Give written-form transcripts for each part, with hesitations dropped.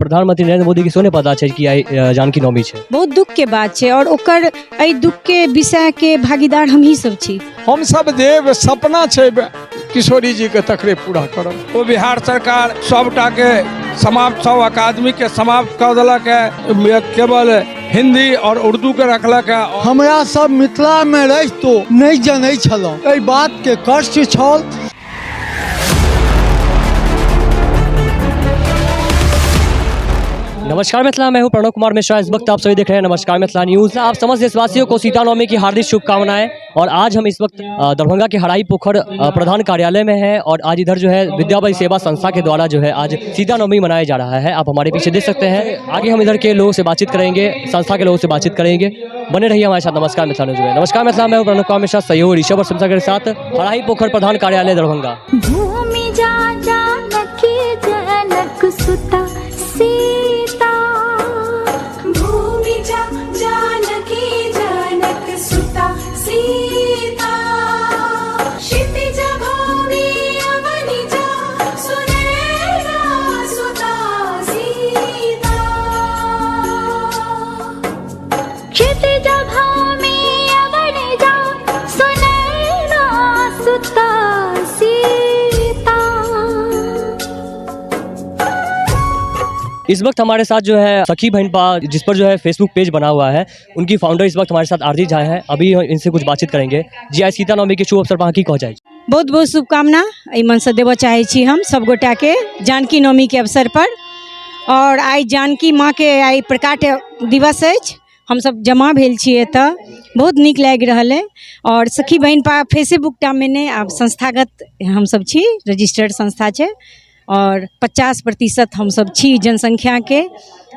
प्रधानमंत्री नरेंद्र मोदी के सोने पता है कि आई जानकी नवमी है। बहुत दुख के बात है और ओकर एहि दुख के विषय के भागीदार हम ही सब छी। हम सब देव सपना है किशोरी जी के तकरे पूरा करब। वो बिहार सरकार सबटा के समाप्त सब अकादमी के समाप्त कर दिलक है, केवल हिंदी और उर्दू के रखलक है। हमरा सब मिथिला में रह तो नहीं जनै छलौ, एहि बात के कष्ट छल। नमस्कार मिथिला, मैं हूं प्रणव कुमार मिश्रा। इस वक्त आप सभी देख रहे हैं नमस्कार मिथिला न्यूज़। आप समस्त देशवासियों को सीता नवमी की हार्दिक शुभकामनाएं। और आज हम इस वक्त दरभंगा के हराई पोखर प्रधान कार्यालय में हैं और आज इधर जो है विद्याबाई सेवा संस्था के द्वारा जो है आज सीता नवमी मनाया जा रहा है। आप हमारे पीछे देख सकते हैं। आगे हम इधर के लोगों से बातचीत करेंगे, संस्था के लोगों से बातचीत करेंगे। बने रहिए हमारे साथ नमस्कार मिथिला न्यूज़ में। नमस्कार मिथिला, मैं हूं प्रणव कुमार मिश्रा, सहयोग ऋषभ और सिमसा के साथ हराई पोखर प्रधान कार्यालय दरभंगा। इस वक्त हमारे साथ जो है सखी बहन पा, जिस पर जो है फेसबुक पेज बना हुआ है, उनकी फाउंडर इस वक्त हमारे साथ आरती झा है। अभी इनसे कुछ बातचीत करेंगे। जी आज सीता नवमी के शुभ अवसर पर की कह जाए। बहुत बहुत शुभकामना एहि मन से देव चाहे छी हम सब गोटा के जानकी नवमी के अवसर पर। और आई जानकी माँ के आई प्रकाट दिवस अछि, हम सब जमा भेल छियै एतऽ, बहुत नीक लागि रहल है। और सखी बहन पा फेसबुक टा में ने आब संस्थागत हम सब छी, रजिस्टर्ड संस्था छै और 50% हम सब छी जनसंख्या के।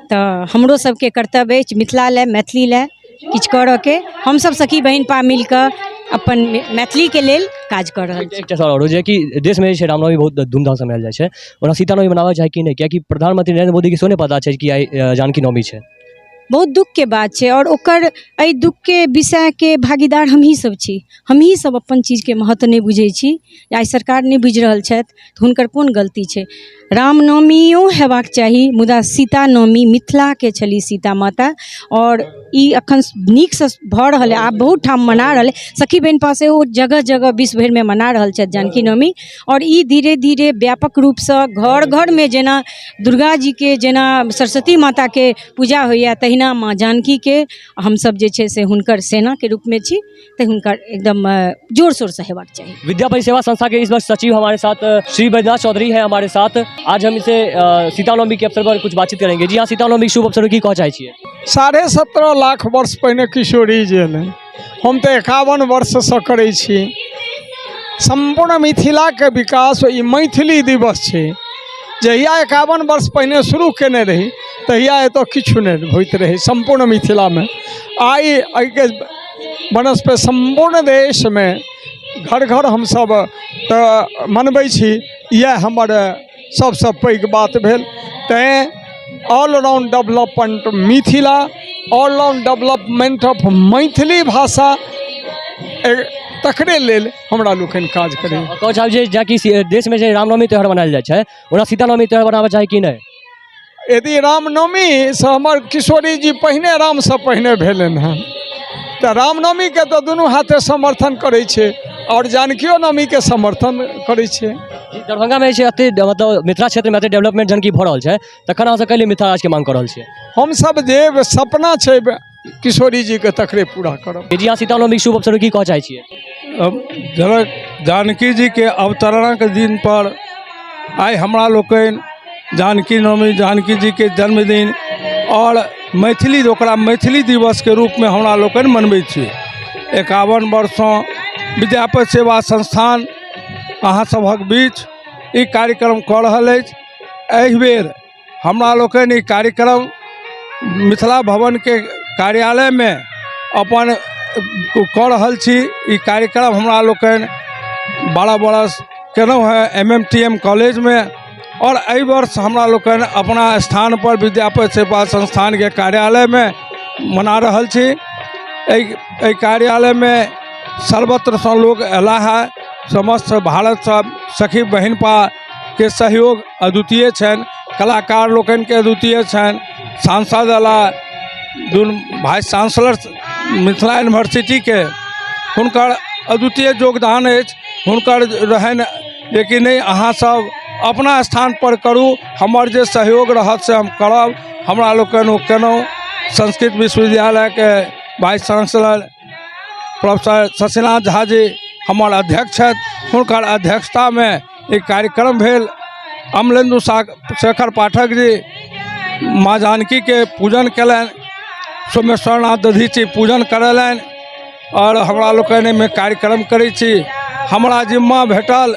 तो हमरो सबके कर्तव्य अछि मिथिला लए, मैथिली लए किछु करऽ के। हम सब सखी बहन पा मिलकर अपन मैथिली के लेल काज कर रहल छी। और जे कि देश में रामनवमी बहुत धूमधाम से मनायल जाइ छै, ओना सीता नवमी मनावल जाए कि नहीं, कियाकि प्रधानमंत्री नरेंद्र मोदी के सोने पता है कि आई जानकी नवमी है। बहुत दुख के बात है और ओकर एहि दुख के विषय के भागीदार हम ही सब छी। हम ही सब अपन चीज के महत्व नहीं बुझे छी। आई सरकार नहीं बुझि रहल छथि तो हुनकर कोन गलती छै। रामनवमियो हेबाक चाही, मुदा सीता नवमी मिथिला के छली सीता माता। और ई अखन नीक से भऽ रहल है, आब बहुत ठाम मना रहल है। सखी बहन पास ओ जगह जगह विश्व भर में मना रहल छथि जानकी नवमी। और ई धीरे धीरे व्यापक रूप से घर घर में जेना दुर्गा जी के, जेना सरस्वती माता के पूजा होइया, तहिना माँ जानकी के हम सब जे छे से हुनकर सेना के रूप में छी, तो हुनकर एकदम जोर शोर से हेबाक चाहिए। विद्याबाई सेवा संस्था के इस वर्ष सचिव हमारे साथ श्री बैद्यनाथ चौधरी हैं हमारे साथ। आज हम इसे सीता नवमी के अवसर पर कुछ बातचीत करेंगे। जी हाँ, सीता नवमी शुभ अवसर की कह चाहे छियै। 17.5 लाख वर्ष पहले किशोरी जी एलै, हम तो 51 वर्ष से करै छी। संपूर्ण मिथिला के विकास ई मैथिली दिवस छै। जहिया 51 वर्ष पहले शुरू केने रही तहिया एतऽ किछु नहीं होइत रहे संपूर्ण मिथिला में। आई के बनस्पति संपूर्ण देश में घर घर हम सब मनबै छी, यह हमर सबसे पैघ बात भेल। तैं all round development Mithila, all round development of Maithili भाषा तकरे लेल हमरा लोकनि काज करी। कह चाहब जे जाकि देश में जे रामनवमी त्यौहार मनायल जाइ छै, ओना सीता नवमी त्यौहार मनाबऽ चाही कि नहीं। यदि रामनवमी से हमर किशोरी जी पहिने राम से पहिने भेलन हैं, तो रामनवमी के तो दुनू हाथे समर्थन करे छे और जानकियो नवमी के समर्थन करे छे। दरभंगा में मतलब मिथिला क्षेत्र में डेवलपमेंट जन की भऽ रहल छै, तखन अहाँ कैले मिथिला राज के मांग कर रहल छियै। हम सब देव सपना है किशोरी जी के तकरे पूरा करब। जी हाँ, सीता नवमी शुभ अवसर की कह चाहे छियै। जानकी जी के अवतरणा के दिन पर आई हमरा लोकनि जानकी नवमी, जानकी जी के जन्मदिन और मैथिली ओकरा मैथिली दिवस के रूप में हमरा लोकनि मनबै छी। 51 वर्षों विद्यापति सेवा संस्थान अहाँ सभक बीच ई कार्यक्रम कऽ रहल अछि। एहि बेर हमरा लोकनि ई कार्यक्रम मिथिला भवन के कार्यालय में अपन कऽ रहल छी। ई कार्यक्रम हमरा लोकनि 12 बरस केलहुँ हैं MMTM कॉलेज में, और एहि वर्ष हमरा लोकनि अपना स्थान पर विद्यापति सेवा संस्थान के कार्यालय में मना रहल छी। एहि कार्यालय में सर्वत्र से लोग अयला है। समस्त भारत सब सखी बहन पा के सहयोग अद्वितीय छनि। कलाकार लोकनि के अद्वितीय छनि। सांसद अला वाइस चांसलर मिथिला यूनिवर्सिटी के हुनकर अद्वितीय योगदान अछि। हुनकर रहनि जे कि नहीं अहाँ सब अपना स्थान पर करू, हमर जे सहयोग रहत से हम करब। हमरा लोकनि ओ केलहुँ। संस्कृत विश्वविद्यालय के vice chancellor professor Shashinath Jha ji हमर अध्यक्ष छथि। हुनकर अध्यक्षता में एक कार्यक्रम भेल। अमलेन्दु शेखर पाठक जी माँ जानकी के पूजन कयलनि, सोमेश्वरनाथ दधीची पूजन करेलनि और हमरा लोकनि में कार्यक्रम करै छी। हमरा जिम्मा भेटल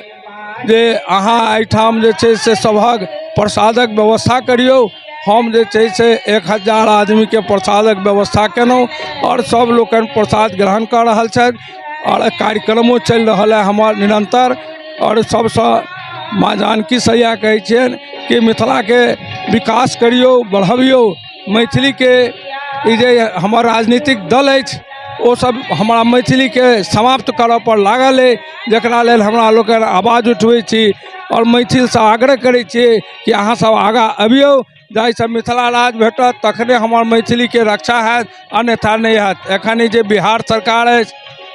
जे अहाँ एहिठाम जे छै से सभक प्रसादक व्यवस्था करियौ। हम जे छै से 1000 आदमी के प्रसादक व्यवस्था केलहुँ और सब लोकनि प्रसाद ग्रहण कर रहल छथि और कार्यक्रमो चलि रहल है हमर निरंतर। और सबसे माँ जानकी से इएह कहै छियनि कि मिथिला के विकास करियौ, बढ़बियौ। मैथिली के ई जे हमर राजनीतिक दल अछि ओ सब हमारा मैथिली के समाप्त करऽ पर लागल है, जकरा लेल हमरा लोकनि आवाज उठबै छी और मैथिल से आग्रह करै छियै कि अहाँ सब आगाँ अबियौ, जाहिसँ मिथिला राज भेटत तखने हमर मैथिली के रक्षा हैत, अन्यथा नहीं हैत। एखन ई जे बिहार सरकार अछि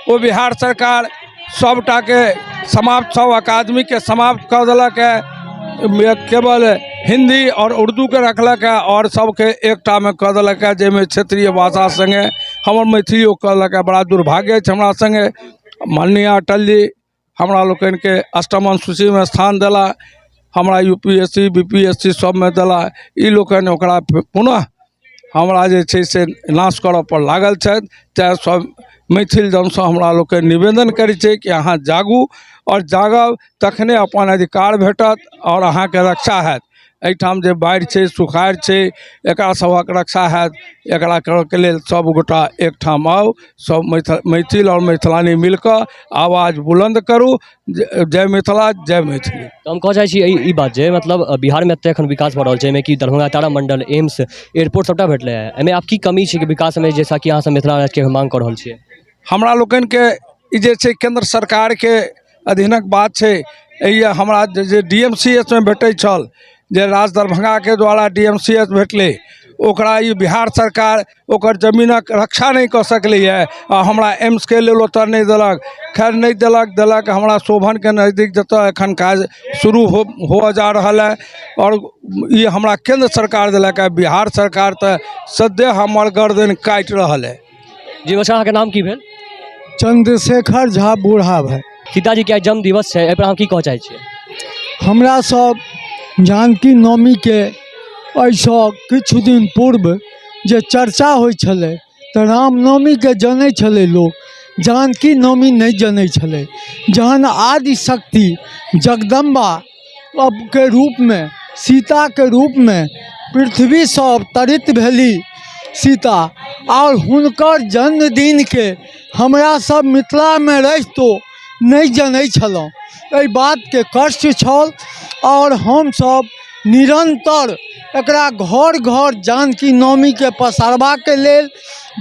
ओ बिहार सरकार सबटा के समाप्त, सब अकादमी के समाप्त कऽ देलक है। केवल हिंदी और उर्दू के रखलक है और सबके एकटा में कऽ देलक है, जाहिमे क्षेत्रीय भाषा संगे हमर मैथिलियो कऽ देलक है। बड़ा दुर्भाग्य अछि हमरा संगे। माननीय अटल जी हमरा लोकनि के अष्टम अनुसूची में स्थान देला, हमरा UPSC BPSC सब में देला। ई लोकनि ओकरा पुनः हमरा जे छै से नाश करऽ पर लागल छथि। तेँ सब मैथिल जनसँ हमरा लोकनि निवेदन करै छै कि अहाँ जागू और जागब तखने अपन अधिकार भेटत और अहाँके रक्षा हैत। एहिठाम जे बाढ़ि छै, सुखाड़ छै, एकरा सबक रक्षा हैत। एकरा करऽके लेल सब गोटा एकठाम आउ, सब मैथिल और मैथिलानी मिलकर आवाज बुलंद करू। जय मिथिला, जय मैथिली। तो हम कह चाहै छी ई बात जे मतलब बिहार में एते एखन विकास भऽ रहल छै, एहिमे कि दरभंगा तारामंडल, एम्स, एयरपोर्ट सबटा भेटलै है। एहिमे आब की कमी छै कि विकास में, जैसा कि अहाँ सब मिथिला राज्य के मांग कऽ रहल छियै? हमरा लोकनि के ई जे छै केंद्र सरकार के अधीनक बात छै। हमरा जे DMCH में भेटै छल, जे राज दरभंगा के द्वारा DMCH भेटलै, ओकरा ई बिहार सरकार ओकर जमीनक रक्षा नहीं कऽ सकलै है आ हमरा एम्स के लेल ओतऽ नहीं देलक। खैर नहीं देलक हमरा शोभन के नज़दीक जतऽ एखन काज शुरू हो जा रहल है और ये हमरा केंद्र सरकार देलक है। बिहार सरकार तो सद्य हमर गर्दन काटि रहल है। जी बच्चा, अहाँके नाम की भेल? चंद्रशेखर झा बूढ़ा भाई। सीताजी के जन्म दिवस है, एहि पर अहाँ की कहऽ चाहै छियै? हमरा सब जानकी नवमी के ऐसा किछु दिन पूर्व जे चर्चा होइ छलै तऽ रामनवमी के जनै छलै लोग, जानकी नवमी नहीं जनै छलै। जहन आदि शक्ति जगदम्बा के रूप में, सीता के रूप में पृथ्वी से अवतरित भेली सीता, और हुनकर जन्मदिन के हमरा सब मिथिला में रहितो नहीं जनै छलहुँ। एहि बात के कष्ट छल और हम सब निरंतर एकरा घर घर जानकी नवमी के पसारबा के लेल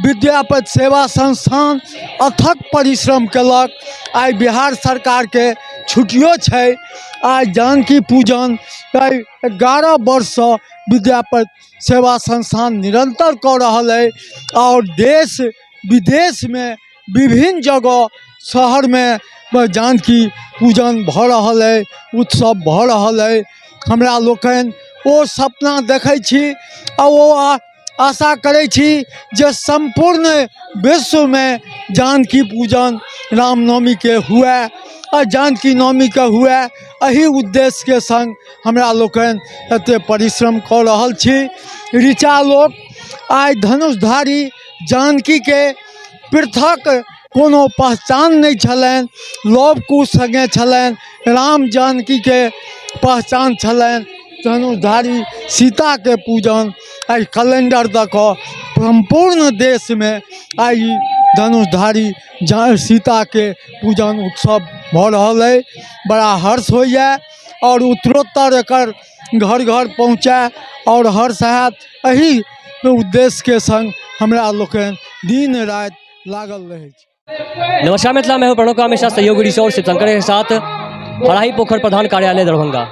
विद्यापति सेवा संस्थान अथक परिश्रम केलक। आई बिहार सरकार के छुट्टियो छै। आई जानकी पूजन 11 वर्ष से विद्यापति सेवा संस्थान निरंतर कऽ रहल है और देश विदेश में विभिन्न जगह शहर में जानकी पूजन भऽ रहल है, उत्सव भऽ रहल है। हमरा लोकनि ओ सपना देखै छी और वो आशा करै छी जे संपूर्ण विश्व में जानकी पूजन रामनवमी के हुए और जानकी नवमी के हुए। एही उद्देश्य के संग हमरा लोकनि एते परिश्रम कऽ रहल छी। ऋचा लोक आई धनुषधारी जानकी के पृथक कोनो पहचान नहीं छलनि, लव कुश संगे छलनि, राम जानकी के पहचान छलनि। धनुषधारी सीता के पूजन आई कैलेंडर दऽ कऽ संपूर्ण देश में आई धनुषधारी सीता के पूजन उत्सव भऽ रहल है। बड़ा हर्ष होइए और उत्तरोत्तर एकर घर घर पहुँचे और हर्ष हैत। एही उद्देश्य के संग हमरा लोकनि दिन राति लागल रहै छी। नमस्कार मिथिला, मैं हूं प्रणव, हमेशा सहयोगी रिसोर्स शिवशंकर के साथ हराही पोखर प्रधान कार्यालय दरभंगा।